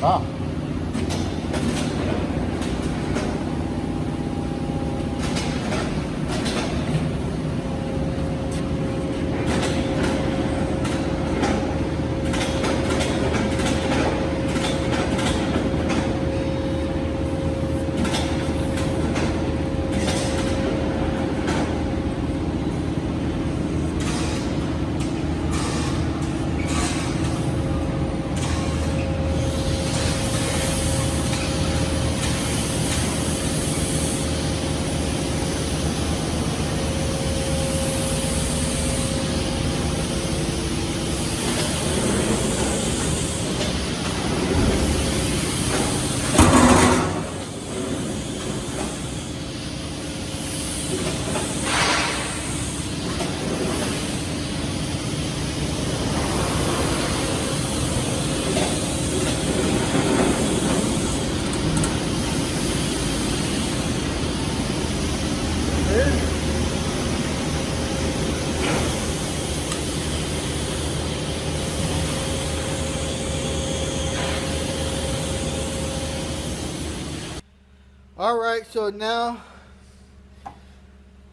Ah.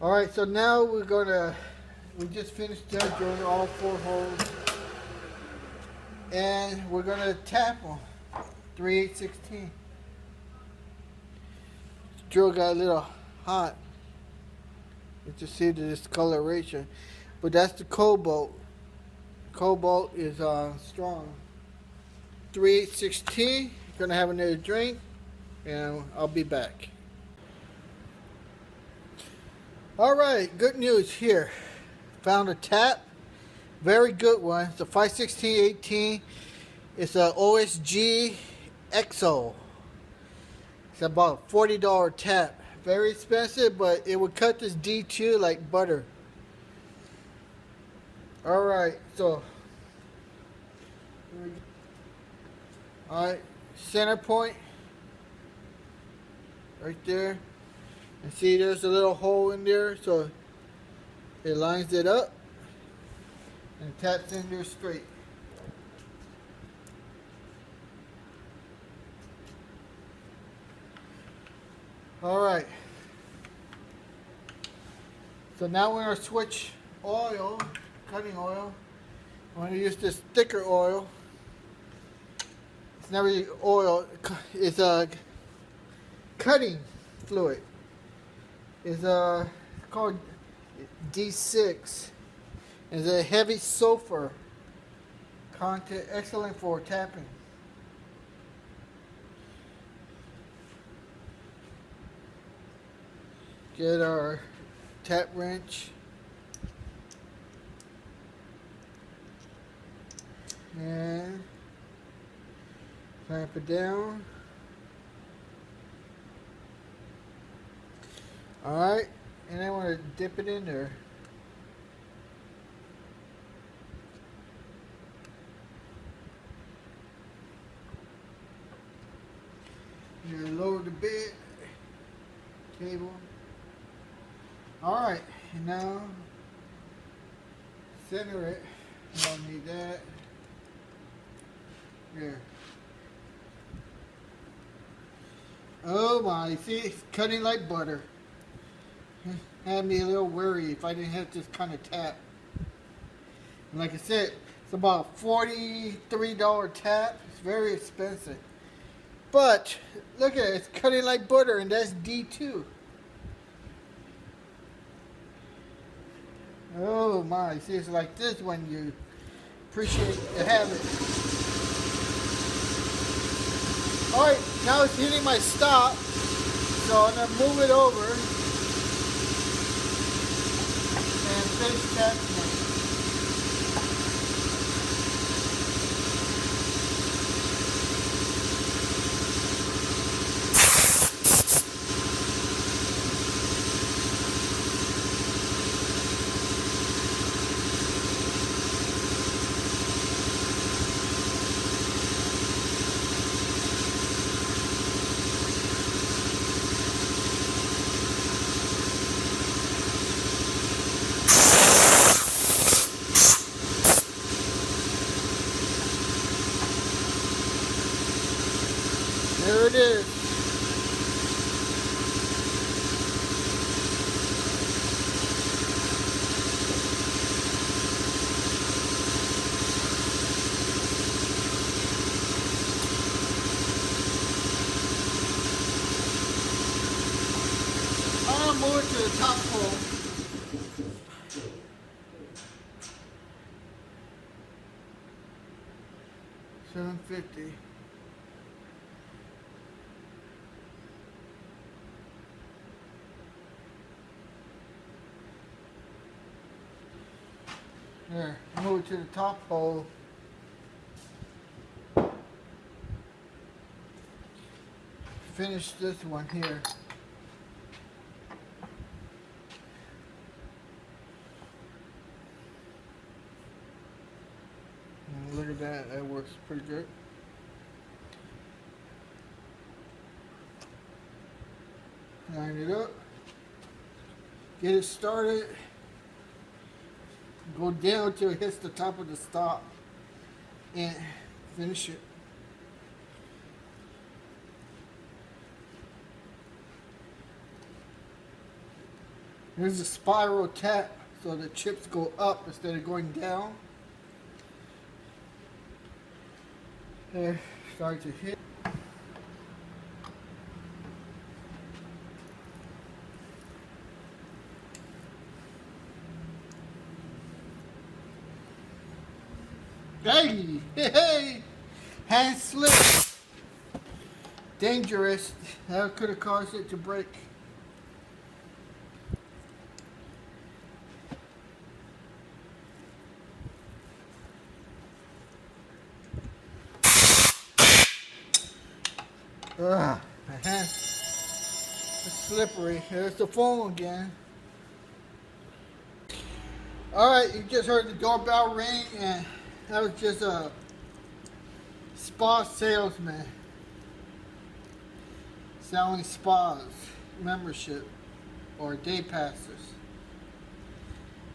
Alright, so now we just finished drilling all 4 holes, and we're gonna tap them 3/8/16. Drill got a little hot. You can see the discoloration, but that's the cobalt. Cobalt is strong. 3/8/16. Gonna have another drink, and I'll be back. Alright, good news here. Found a tap. Very good one. It's a 5/16/18. It's a OSG EXO. It's about $40 tap. Very expensive, but it would cut this D2 like butter. Alright, so alright, center point right there. And see, there's a little hole in there, so it lines it up and taps in there straight. Alright, so now we're going to switch oil, cutting oil. I'm going to use this thicker oil. It's not really oil, it's a cutting fluid. It's called D-2. It's a heavy sulfur content, excellent for tapping. Get our tap wrench and clamp it down. Alright, and I want to dip it in there. You lower the bed table. Alright, and now center it. I don't need that. There. Oh my, see, it's cutting like butter. Had me a little worried if I didn't have this kind of tap. And like I said, it's about $43 tap. It's very expensive. But look at it, it's cutting like butter, and that's D2. Oh my, see, it's like this when you appreciate the habit. Alright, now it's hitting my stop, so I'm going to move it over and finish tapping it. There it is. I'll move it to the top pole. $750. There, move it to the top pole. Finish this one here. And look at that, that works pretty good. Line it up. Get it started. Go down until it hits the top of the stop. And finish it. There's a spiral tap so the chips go up instead of going down. There, start to hit. Hey, hey, hand slip. Dangerous. That could have caused it to break. My hand. It's slippery. There's the phone again. Alright, you just heard the doorbell ring, and that was just a spa salesman selling spas, membership, or day passes.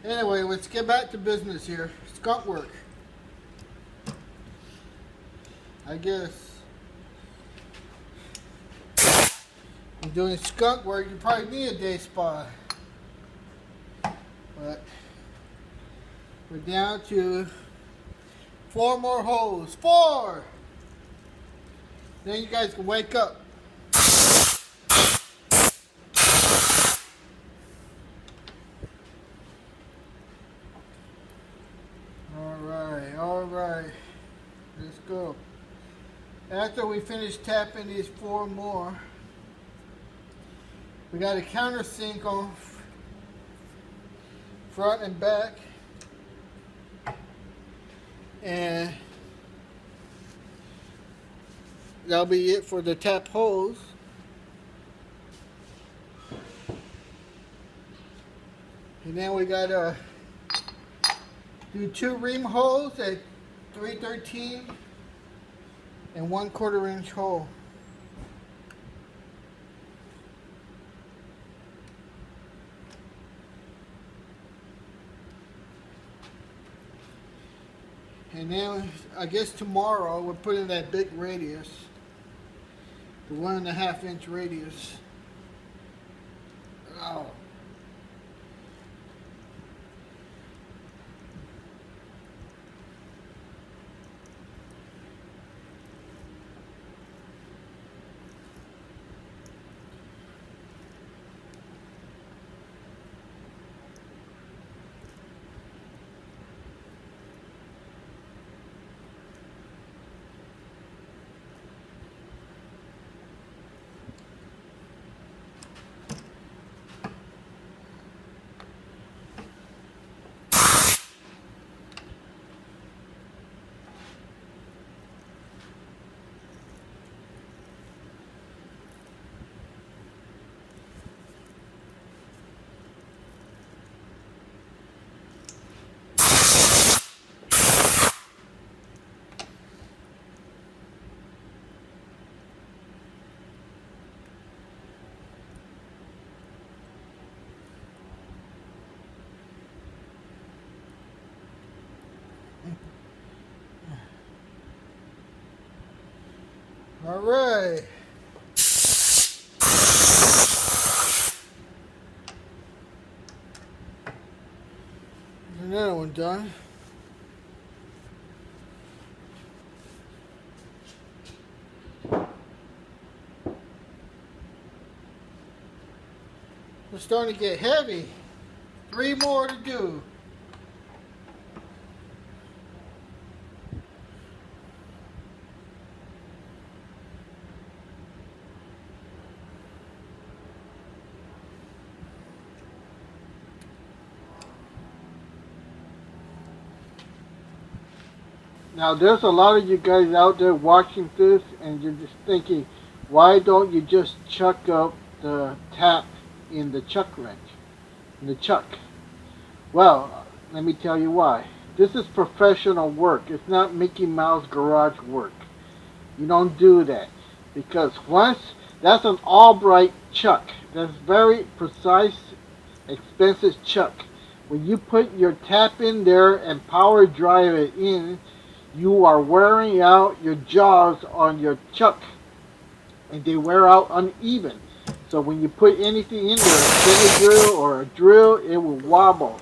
Anyway, let's get back to business here. Skunk work. I guess you're doing skunk work, you probably need a day spa. But we're down to 4 more holes. 4! Then you guys can wake up. Alright. Let's go. After we finish tapping these 4 more, we got a countersink on front and back. And that'll be it for the tap holes. And then we gotta do 2 ream holes at 3/13 and 1/4 inch hole. And then I guess tomorrow we'll put in that big radius, the 1.5 inch radius. Oh. All right. Another one done. It's starting to get heavy. 3 more to do. Now there's a lot of you guys out there watching this and you're just thinking, why don't you just chuck up the tap in the chuck wrench, in the chuck? Well, let me tell you why. This is professional work. It's not Mickey Mouse garage work. You don't do that. Because once, that's an Albright chuck. That's very precise, expensive chuck. When you put your tap in there and power drive it in, you are wearing out your jaws on your chuck. And they wear out uneven. So when you put anything in there, a center drill or a drill, it will wobble.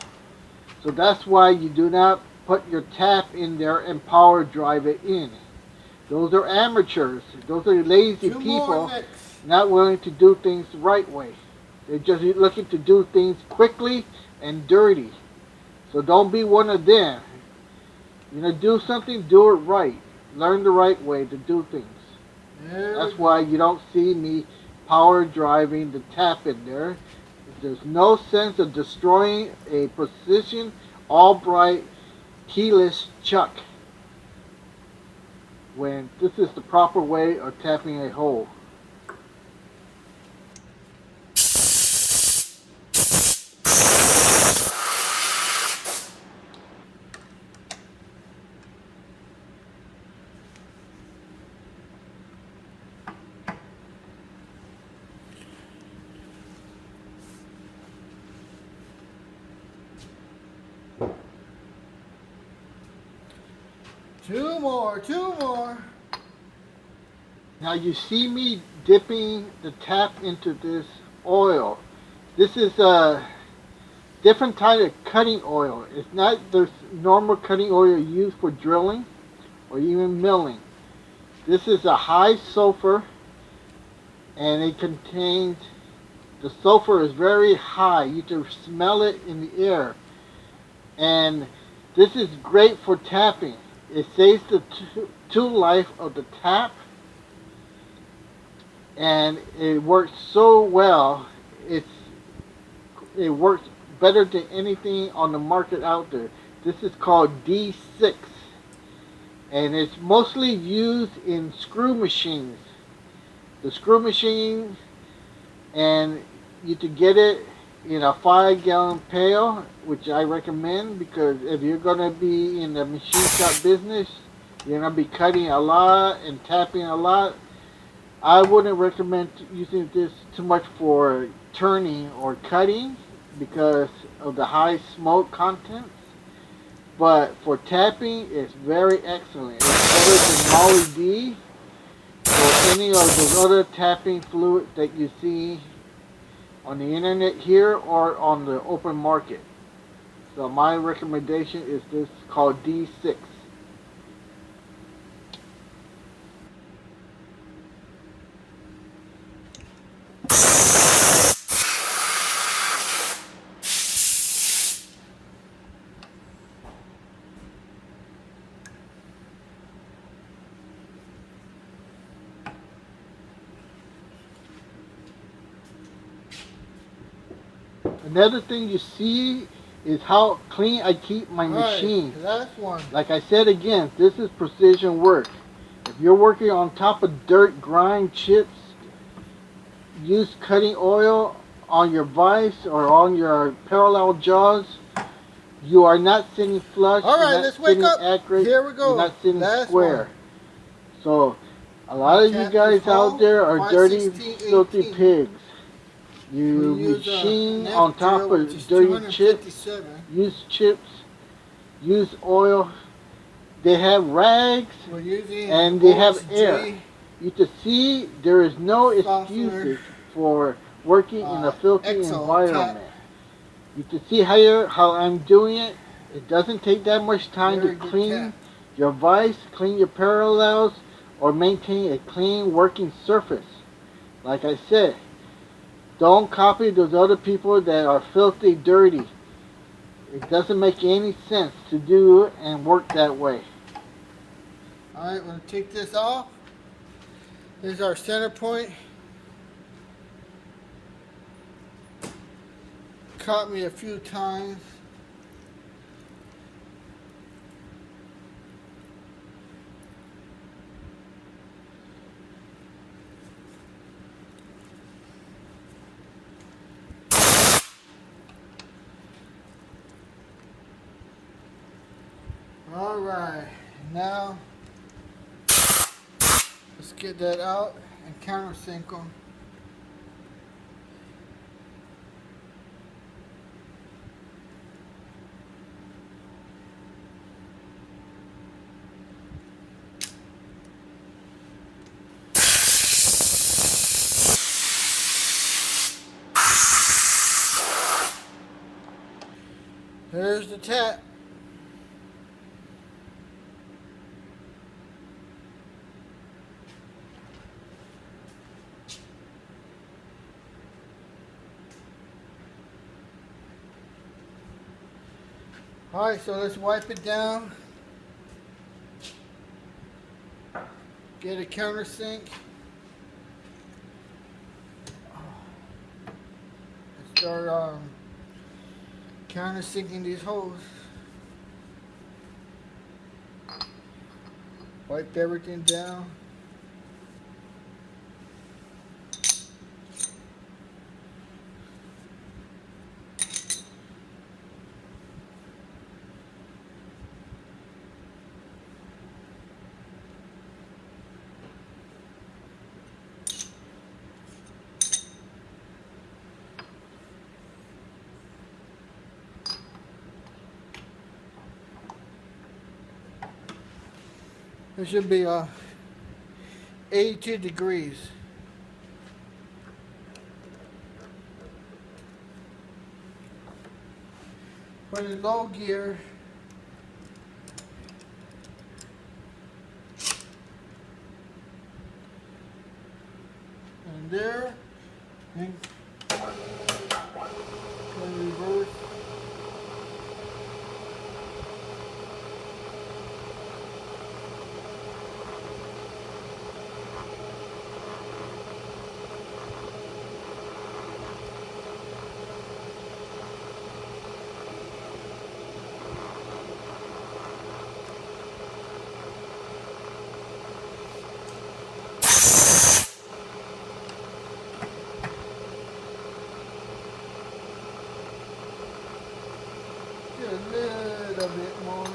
So that's why you do not put your tap in there and power drive it in. Those are amateurs. Those are lazy people not willing to do things the right way. They're just looking to do things quickly and dirty. So don't be one of them. You know, do something, do it right. Learn the right way to do things. That's why you don't see me power driving the tap in there. There's no sense of destroying a precision Albright keyless chuck when this is the proper way of tapping a hole. Two more. Now you see me dipping the tap into this oil. This is a different type of cutting oil. It's not the normal cutting oil used for drilling or even milling. This is a high sulfur, and it contains, the sulfur is very high. You can smell it in the air. And this is great for tapping. It saves the tool life of the tap, and it works so well. It works better than anything on the market out there. This is called D-2, and it's mostly used in screw machines. The screw machine, and you can get it in a 5-gallon pail, which I recommend, because if you're going to be in the machine shop business, you're going to be cutting a lot and tapping a lot. I wouldn't recommend using this too much for turning or cutting because of the high smoke contents. But for tapping, it's very excellent. It's better than Molly D or any of those other tapping fluids that you see on the internet here or on the open market. So my recommendation is this, called D-2. Another thing you see is how clean I keep my machine. Last one. Like I said again, this is precision work. If you're working on top of dirt, grime, chips, use cutting oil on your vise or on your parallel jaws. You are not sitting flush. All right, let's wake up. Accurate. Here we go. You're not sitting square. One. So a lot of you guys out there are dirty, filthy pigs. You machine on top of dirty chips, use chips, use oil. They have rags and they have air. You can see there is no excuses for working in a filthy environment. You can see how I'm doing it. It doesn't take that much time Very to good clean tap. your vise, clean your parallels, or maintain a clean working surface. Like I said, don't copy those other people that are filthy dirty. It doesn't make any sense to do and work that way. Alright, we're going to take this off. Here's our center point. Caught me a few times. Alright, now let's get that out and countersink them. There's the tap. Alright, so let's wipe it down. Get a countersink. Let's start countersinking these holes. Wipe everything down. It should be 82 degrees. For the low gear, and there, and reverse. A little bit more.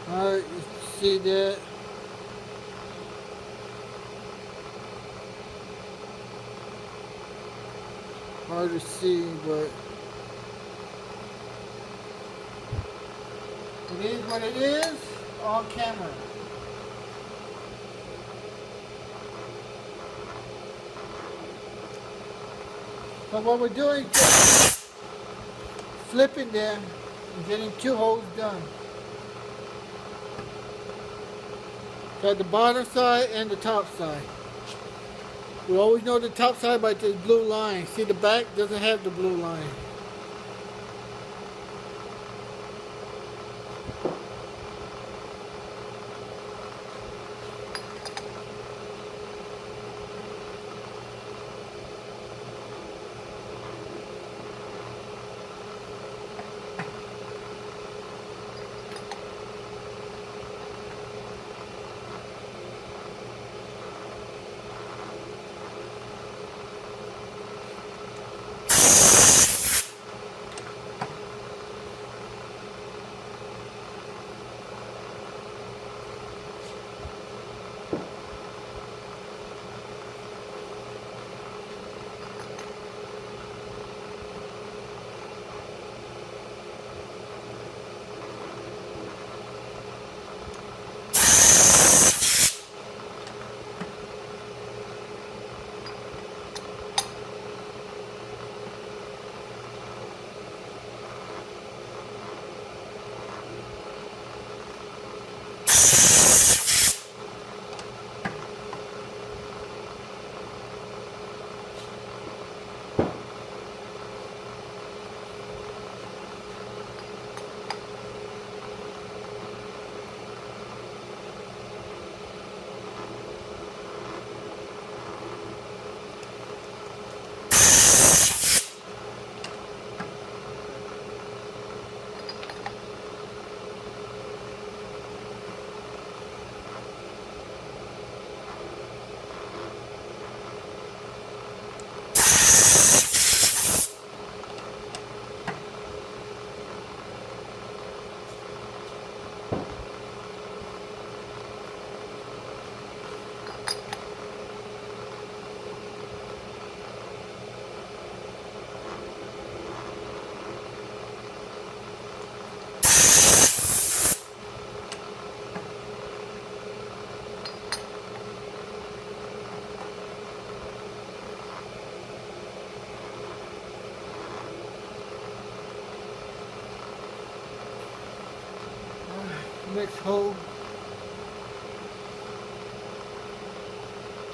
Alright, you see that? Hard to see, but it is what it is on camera. So what we're doing is just flipping them and getting two holes done. Got the bottom side and the top side. We always know the top side by this blue line. See, the back doesn't have the blue line. Next hole,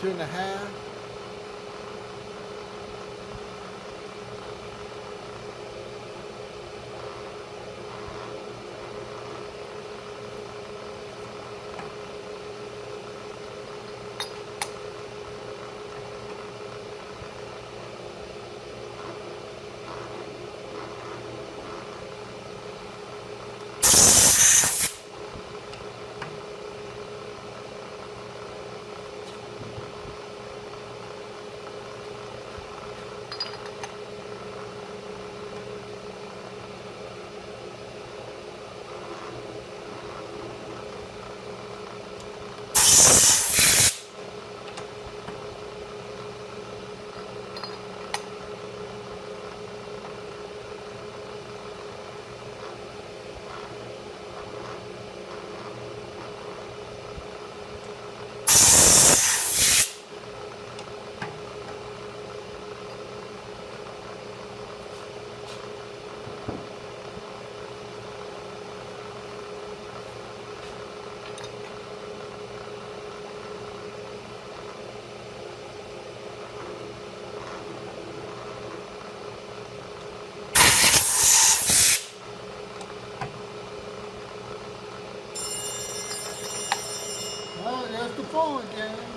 2.5. Oh, there's the phone again.